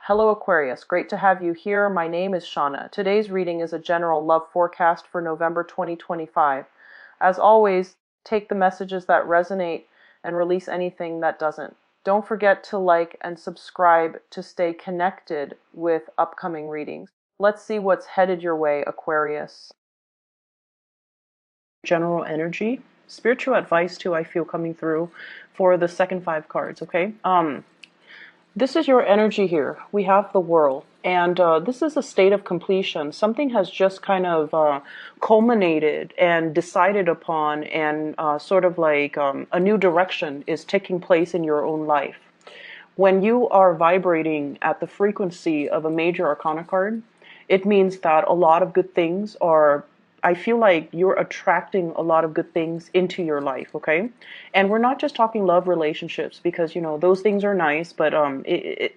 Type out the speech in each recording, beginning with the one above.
Hello Aquarius, great to have you here. My name is Shauna. Today's reading is a general love forecast for November 2025. As always, take the messages that resonate and release anything that doesn't. Don't forget to like and subscribe to stay connected with upcoming readings. Let's see what's headed your way, Aquarius. General energy. Spiritual advice too, I feel coming through for the second 5 cards, okay? This is your energy here. We have the world, and this is a state of completion. Something has just kind of culminated and decided upon, and sort of like a new direction is taking place in your own life. When you are vibrating at the frequency of a major arcana card, it means that a lot of good things are, I feel like you're attracting a lot of good things into your life, okay? And we're not just talking love relationships, because, you know, those things are nice, but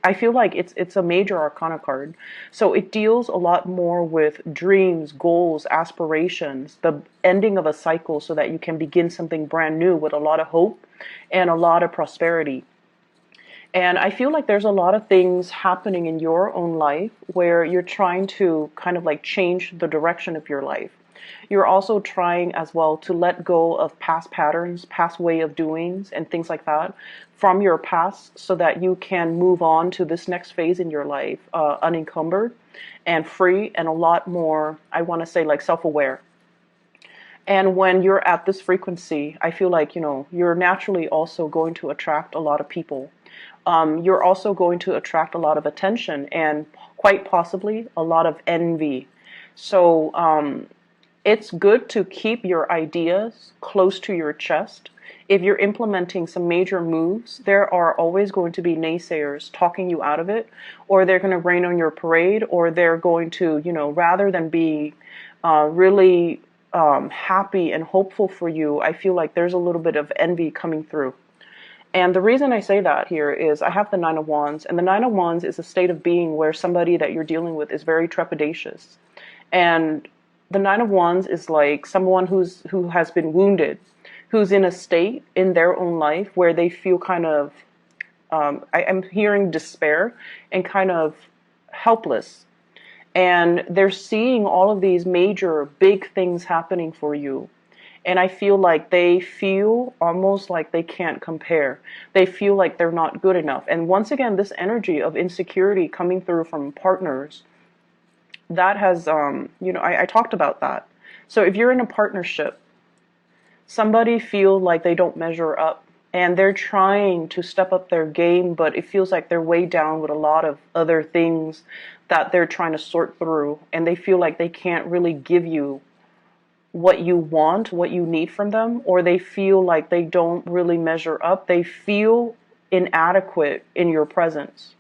I feel like it's a major arcana card. So it deals a lot more with dreams, goals, aspirations, the ending of a cycle so that you can begin something brand new with a lot of hope and a lot of prosperity. And I feel like there's a lot of things happening in your own life where you're trying to kind of like change the direction of your life. You're also trying as well to let go of past patterns, past way of doings, and things like that from your past so that you can move on to this next phase in your life unencumbered and free and a lot more, I want to say, like self-aware. And when you're at this frequency, I feel like, you know, you're naturally also going to attract a lot of people. You're also going to attract a lot of attention and quite possibly a lot of envy. So it's good to keep your ideas close to your chest. If you're implementing some major moves, there are always going to be naysayers talking you out of it, or they're going to rain on your parade, or they're going to, you know, rather than be really happy and hopeful for you, I feel like there's a little bit of envy coming through. And the reason I say that here is I have the Nine of Wands, and the Nine of Wands is a state of being where somebody that you're dealing with is very trepidatious. And the Nine of Wands is like someone who has been wounded, who's in a state in their own life where they feel kind of, I'm hearing despair and kind of helpless. And they're seeing all of these major, big things happening for you. And I feel like they feel almost like they can't compare. They feel like they're not good enough. And once again, this energy of insecurity coming through from partners, that has, you know, I talked about that. So if you're in a partnership, somebody feels like they don't measure up and they're trying to step up their game, but it feels like they're weighed down with a lot of other things that they're trying to sort through. And they feel like they can't really give you what you want, what you need from them, or they feel like they don't really measure up. They feel inadequate in your presence.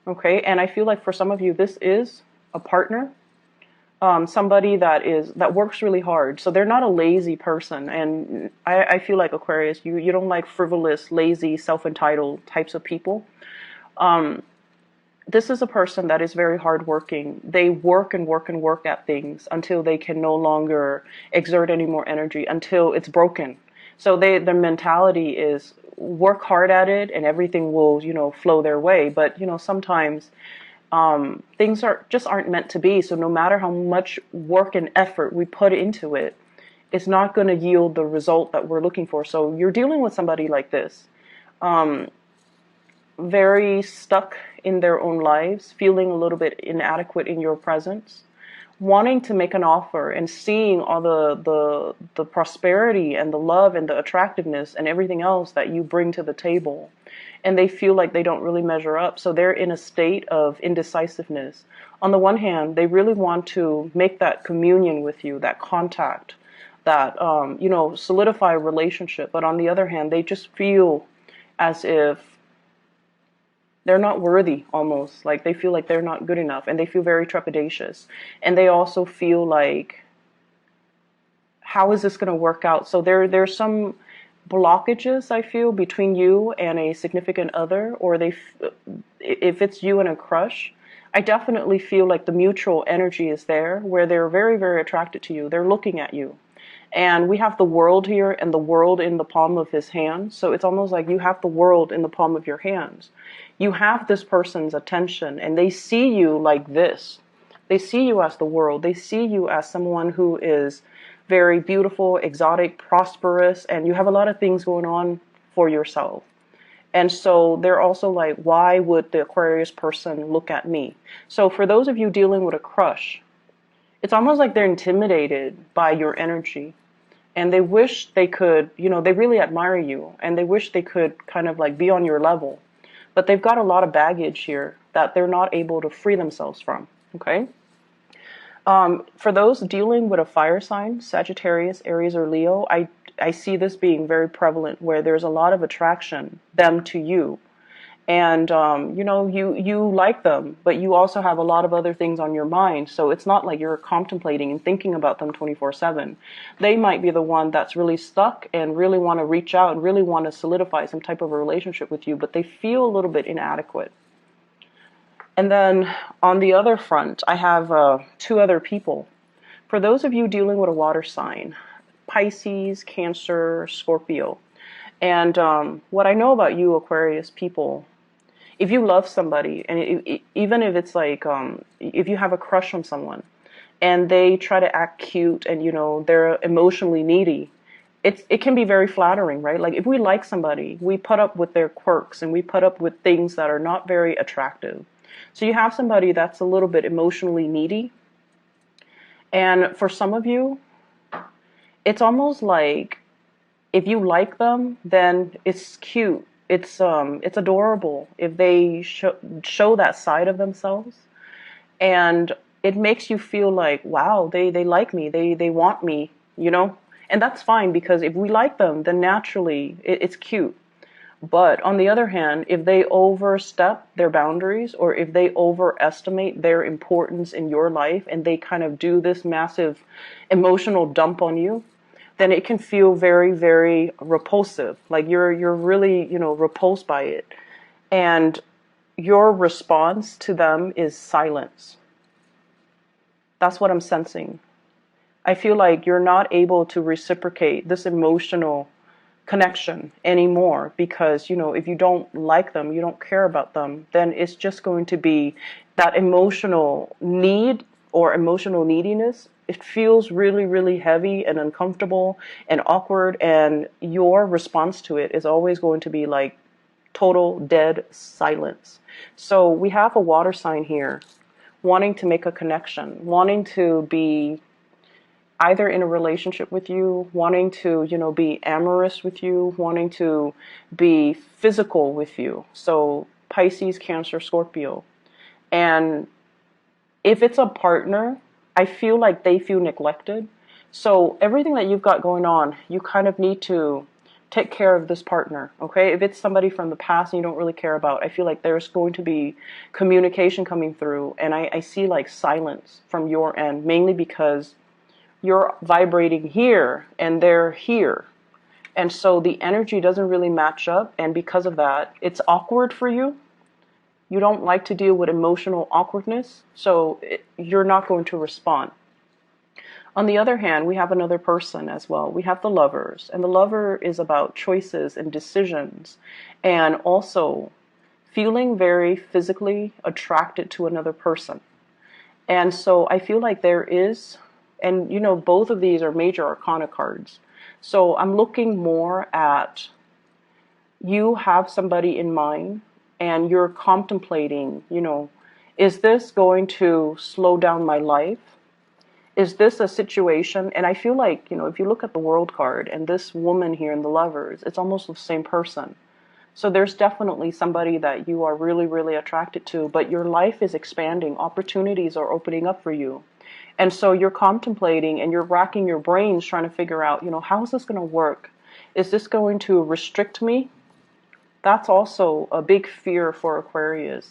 Okay, and I feel like for some of you, this is a partner, somebody that works really hard. So they're not a lazy person, and I feel like Aquarius, you don't like frivolous, lazy, self-entitled types of people. This is a person that is very hardworking. They work and work and work at things until they can no longer exert any more energy, until it's broken. So their mentality is work hard at it and everything will, you know, flow their way. But, you know, sometimes things aren't meant to be. So no matter how much work and effort we put into it, it's not going to yield the result that we're looking for. So you're dealing with somebody like this. Very stuck in their own lives, feeling a little bit inadequate in your presence, wanting to make an offer and seeing all the prosperity and the love and the attractiveness and everything else that you bring to the table. And they feel like they don't really measure up. So they're in a state of indecisiveness. On the one hand, they really want to make that communion with you, that contact, that, you know, solidify a relationship. But on the other hand, they just feel as if they're not worthy, almost like they feel like they're not good enough, and they feel very trepidatious. And they also feel like, how is this going to work out? So there's some blockages, I feel, between you and a significant other, or if it's you and a crush, I definitely feel like the mutual energy is there where they're very, very attracted to you. They're looking at you. And we have the world here and the world in the palm of his hand. So it's almost like you have the world in the palm of your hands. You have this person's attention and they see you like this. They see you as the world. They see you as someone who is very beautiful, exotic, prosperous, and you have a lot of things going on for yourself. And so they're also like, why would the Aquarius person look at me? So for those of you dealing with a crush, it's almost like they're intimidated by your energy. And they wish they could, they really admire you. And they wish they could kind of like be on your level. But they've got a lot of baggage here that they're not able to free themselves from. Okay? For those dealing with a fire sign, Sagittarius, Aries, or Leo, I see this being very prevalent where there's a lot of attraction, them to you. And, you like them, but you also have a lot of other things on your mind. So it's not like you're contemplating and thinking about them 24/7. They might be the one that's really stuck and really want to reach out and really want to solidify some type of a relationship with you, but they feel a little bit inadequate. And then on the other front, I have two other people. For those of you dealing with a water sign, Pisces, Cancer, Scorpio. And what I know about you, Aquarius people, if you love somebody, and even if it's like, if you have a crush on someone, and they try to act cute and, they're emotionally needy, it can be very flattering, right? Like if we like somebody, we put up with their quirks and we put up with things that are not very attractive. So you have somebody that's a little bit emotionally needy. And for some of you, it's almost like if you like them, then it's cute. It's adorable if they show that side of themselves. And it makes you feel like, wow, they like me. They want me, And that's fine because if we like them, then naturally it's cute. But on the other hand, if they overstep their boundaries or if they overestimate their importance in your life and they kind of do this massive emotional dump on you, then it can feel very, very repulsive. Like you're really, repulsed by it. And your response to them is silence. That's what I'm sensing. I feel like you're not able to reciprocate this emotional connection anymore because, if you don't like them, you don't care about them, then it's just going to be that emotional need or emotional neediness. It feels really, really heavy and uncomfortable and awkward, and your response to it is always going to be like total dead silence. So we have a water sign here wanting to make a connection, wanting to be either in a relationship with you, wanting to, be amorous with you, wanting to be physical with you. So Pisces, Cancer, Scorpio. And if it's a partner, I feel like they feel neglected. So everything that you've got going on, you kind of need to take care of this partner, okay? If it's somebody from the past and you don't really care about, I feel like there's going to be communication coming through. And I see like silence from your end, mainly because you're vibrating here and they're here. And so the energy doesn't really match up. And because of that, it's awkward for you. You don't like to deal with emotional awkwardness. So you're not going to respond. On the other hand, we have another person as well. We have the lovers. And the lover is about choices and decisions. And also feeling very physically attracted to another person. And so I feel like there is... And, both of these are major arcana cards. So I'm looking more at you have somebody in mind and you're contemplating, is this going to slow down my life? Is this a situation? And I feel like, if you look at the world card and this woman here in the lovers, it's almost the same person. So there's definitely somebody that you are really, really attracted to, but your life is expanding. Opportunities are opening up for you. And so you're contemplating and you're racking your brains trying to figure out, how is this going to work? Is this going to restrict me? That's also a big fear for Aquarius.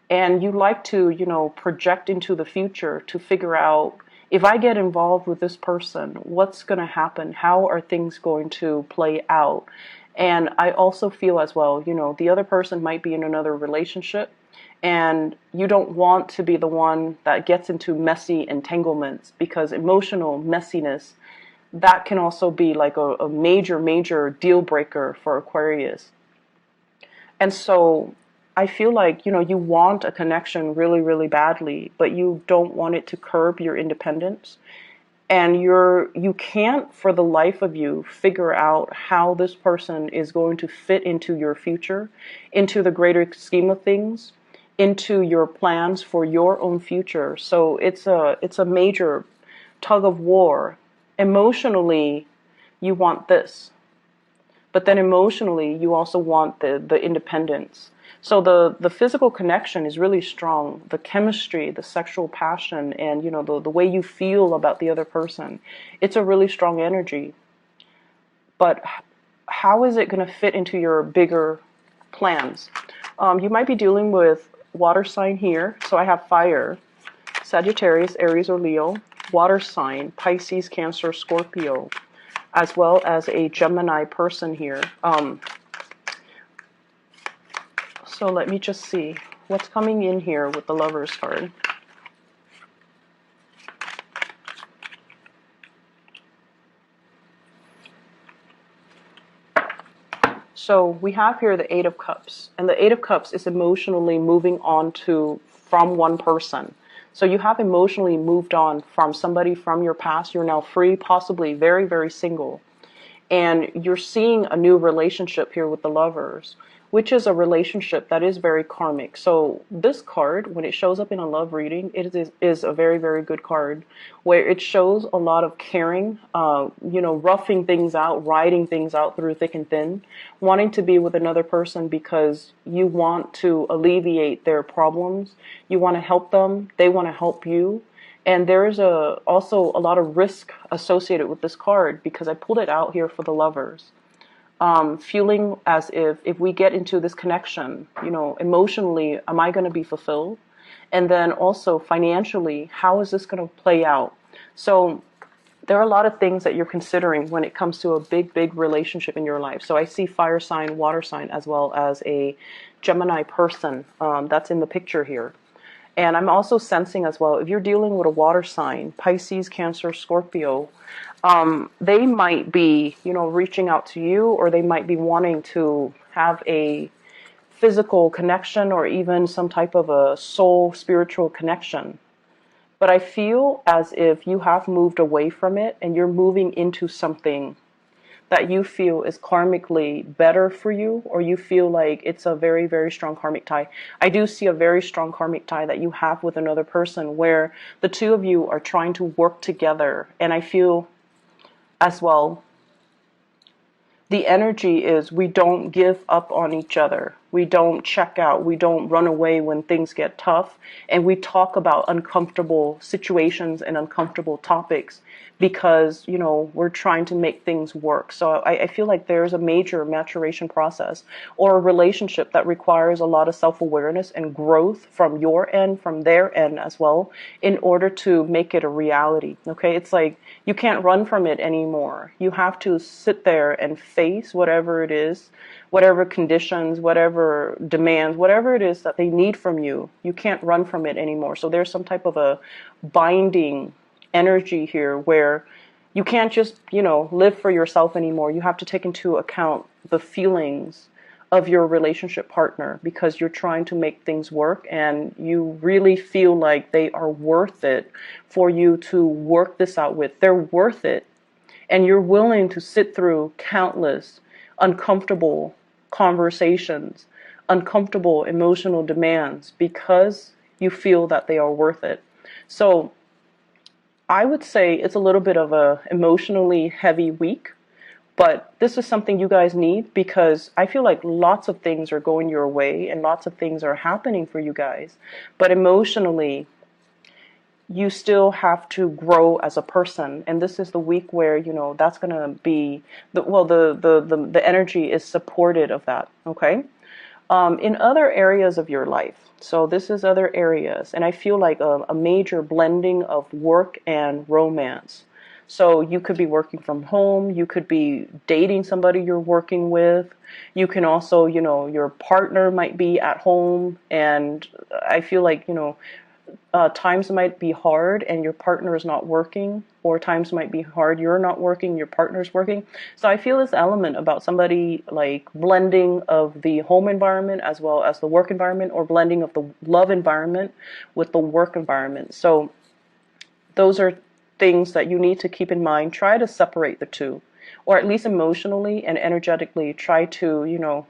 And you like to, project into the future to figure out, if I get involved with this person, what's going to happen? How are things going to play out? And I also feel as well, the other person might be in another relationship. And you don't want to be the one that gets into messy entanglements because emotional messiness, that can also be like a major, major deal breaker for Aquarius. And so I feel like, you want a connection really, really badly, but you don't want it to curb your independence. And you can't for the life of you figure out how this person is going to fit into your future, into the greater scheme of things, into your plans for your own future. So it's a major tug of war. Emotionally, you want this, but then emotionally you also want the independence. So the physical connection is really strong, the chemistry, the sexual passion, and the way you feel about the other person, it's a really strong energy. But how is it going to fit into your bigger plans? You might be dealing with water sign here. So I have fire, Sagittarius, Aries, or Leo, water sign, Pisces, Cancer, Scorpio, as well as a Gemini person here. So let me just see what's coming in here with the Lovers card. So we have here the Eight of Cups, and the Eight of Cups is emotionally moving on from one person. So you have emotionally moved on from somebody from your past. You're now free, possibly very, very single. And you're seeing a new relationship here with the Lovers, which is a relationship that is very karmic. So this card, when it shows up in a love reading, is a very, very good card, where it shows a lot of caring, roughing things out, riding things out through thick and thin, wanting to be with another person because you want to alleviate their problems. You want to help them. They want to help you. And there's also a lot of risk associated with this card, because I pulled it out here for the Lovers. Feeling as if we get into this connection, emotionally, am I going to be fulfilled? And then also financially, how is this going to play out? So there are a lot of things that you're considering when it comes to a big, big relationship in your life. So I see fire sign, water sign, as well as a Gemini person that's in the picture here. And I'm also sensing as well, if you're dealing with a water sign, Pisces, Cancer, Scorpio, they might be, reaching out to you, or they might be wanting to have a physical connection, or even some type of a soul spiritual connection. But I feel as if you have moved away from it and you're moving into something that you feel is karmically better for you, or you feel like it's a very, very strong karmic tie. I do see a very strong karmic tie that you have with another person, where the two of you are trying to work together. And I feel as well, the energy is, we don't give up on each other. We don't check out. We don't run away when things get tough. And we talk about uncomfortable situations and uncomfortable topics, because, we're trying to make things work. So I feel like there's a major maturation process, or a relationship that requires a lot of self-awareness and growth from your end, from their end as well, in order to make it a reality. Okay, it's like you can't run from it anymore. You have to sit there and face whatever it is, whatever conditions, whatever demands, whatever it is that they need from you. You can't run from it anymore. So there's some type of a binding energy here, where you can't just, live for yourself anymore. You have to take into account the feelings of your relationship partner, because you're trying to make things work, and you really feel like they are worth it for you to work this out with. They're worth it. And you're willing to sit through countless uncomfortable conversations, uncomfortable emotional demands, because you feel that they are worth it. So I would say it's a little bit of a emotionally heavy week, but this is something you guys need, because I feel like lots of things are going your way and lots of things are happening for you guys. But emotionally, you still have to grow as a person. And this is the week where, that's going to be, the energy is supported of that, okay? In other areas of your life, so this is other areas, and I feel like a major blending of work and romance. So you could be working from home, you could be dating somebody you're working with, you can also, your partner might be at home, and I feel like, times might be hard and your partner is not working, or times might be hard, you're not working, your partner's working. So I feel this element about somebody like blending of the home environment as well as the work environment, or blending of the love environment with the work environment. So those are things that you need to keep in mind. Try to separate the two, or at least emotionally and energetically try to,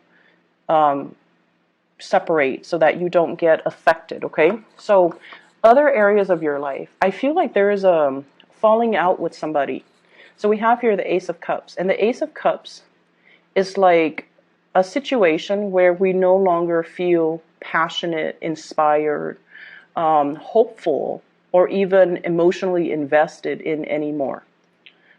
separate so that you don't get affected, okay? So other areas of your life, I feel like there is a falling out with somebody. So we have here the Ace of Cups, and the Ace of Cups is like a situation where we no longer feel passionate, inspired, hopeful, or even emotionally invested in anymore.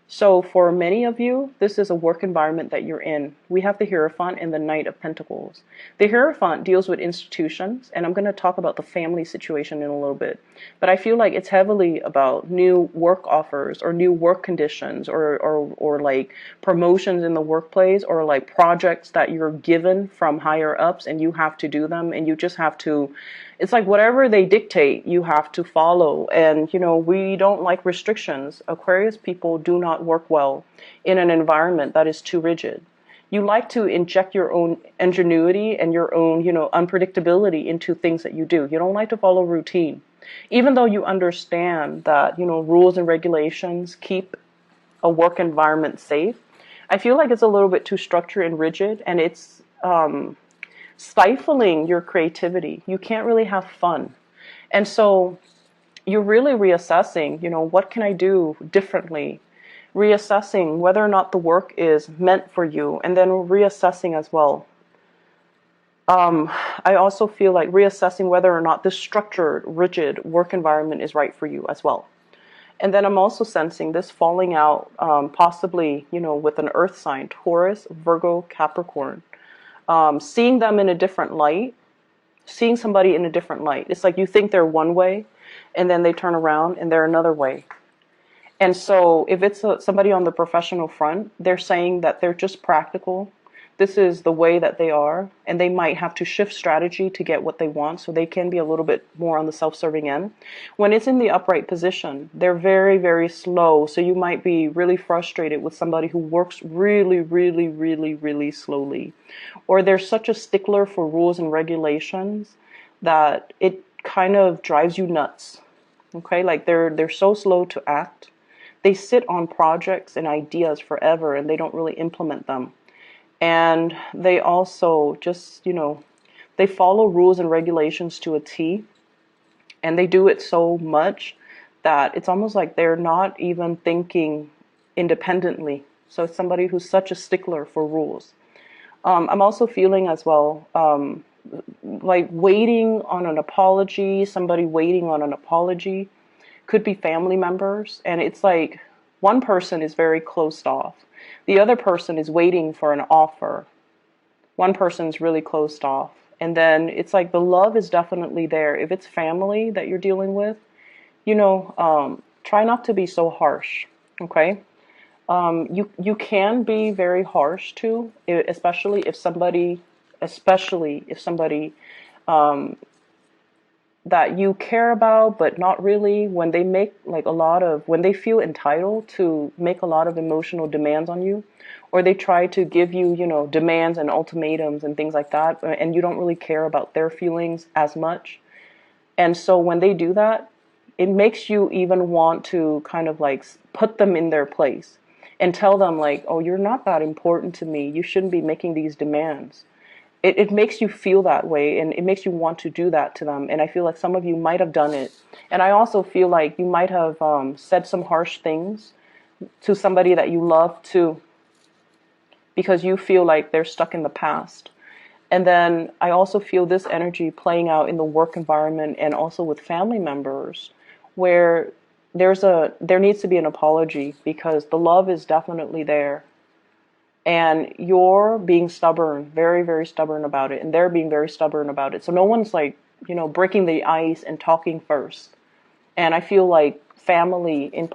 So for many of you, this is a work environment that you're in. We have the Hierophant and the Knight of Pentacles. The Hierophant deals with institutions, and I'm going to talk about the family situation in a little bit. But I feel like it's heavily about new work offers, or new work conditions, or like promotions in the workplace, or like projects that you're given from higher ups and you have to do them, and you just have to, it's like whatever they dictate, you have to follow. And, we don't like restrictions. Aquarius people do not work well in an environment that is too rigid. You like to inject your own ingenuity and your own, unpredictability into things that you do. You don't like to follow routine. Even though you understand that, rules and regulations keep a work environment safe, I feel like it's a little bit too structured and rigid, and it's stifling your creativity. You can't really have fun. And so you're really reassessing, what can I do differently? Reassessing whether or not the work is meant for you, and then reassessing as well. I also feel like reassessing whether or not this structured, rigid work environment is right for you as well. And then I'm also sensing this falling out, possibly, with an earth sign, Taurus, Virgo, Capricorn. Seeing them in a different light, seeing somebody in a different light. It's like you think they're one way, and then they turn around and they're another way. And so if it's somebody on the professional front, they're saying that they're just practical. This is the way that they are, and they might have to shift strategy to get what they want, so they can be a little bit more on the self-serving end. When it's in the upright position, they're very, very slow, so you might be really frustrated with somebody who works really, really, really, really slowly. Or they're such a stickler for rules and regulations that it kind of drives you nuts. Okay, like they're so slow to act. They sit on projects and ideas forever, and they don't really implement them. And they also just, they follow rules and regulations to a T, and they do it so much that it's almost like they're not even thinking independently. So it's somebody who's such a stickler for rules. I'm also feeling as well, like waiting on an apology, somebody waiting on an apology. Could be family members, and it's like one person is very closed off. The other person is waiting for an offer. One person's really closed off. And then it's like the love is definitely there. If it's family that you're dealing with, try not to be so harsh, okay? You can be very harsh too, especially if somebody that you care about, but not really, when they make like when they feel entitled to make a lot of emotional demands on you, or they try to give you, demands and ultimatums and things like that, and you don't really care about their feelings as much. And so when they do that, it makes you even want to kind of like put them in their place and tell them like, oh, you're not that important to me. You shouldn't be making these demands. It makes you feel that way, and it makes you want to do that to them. And I feel like some of you might have done it. And I also feel like you might have said some harsh things to somebody that you love too, because you feel like they're stuck in the past. And then I also feel this energy playing out in the work environment and also with family members, where there needs to be an apology, because the love is definitely there. And you're being stubborn, very, very stubborn about it. And they're being very stubborn about it. So no one's like, breaking the ice and talking first. And I feel like family in particular,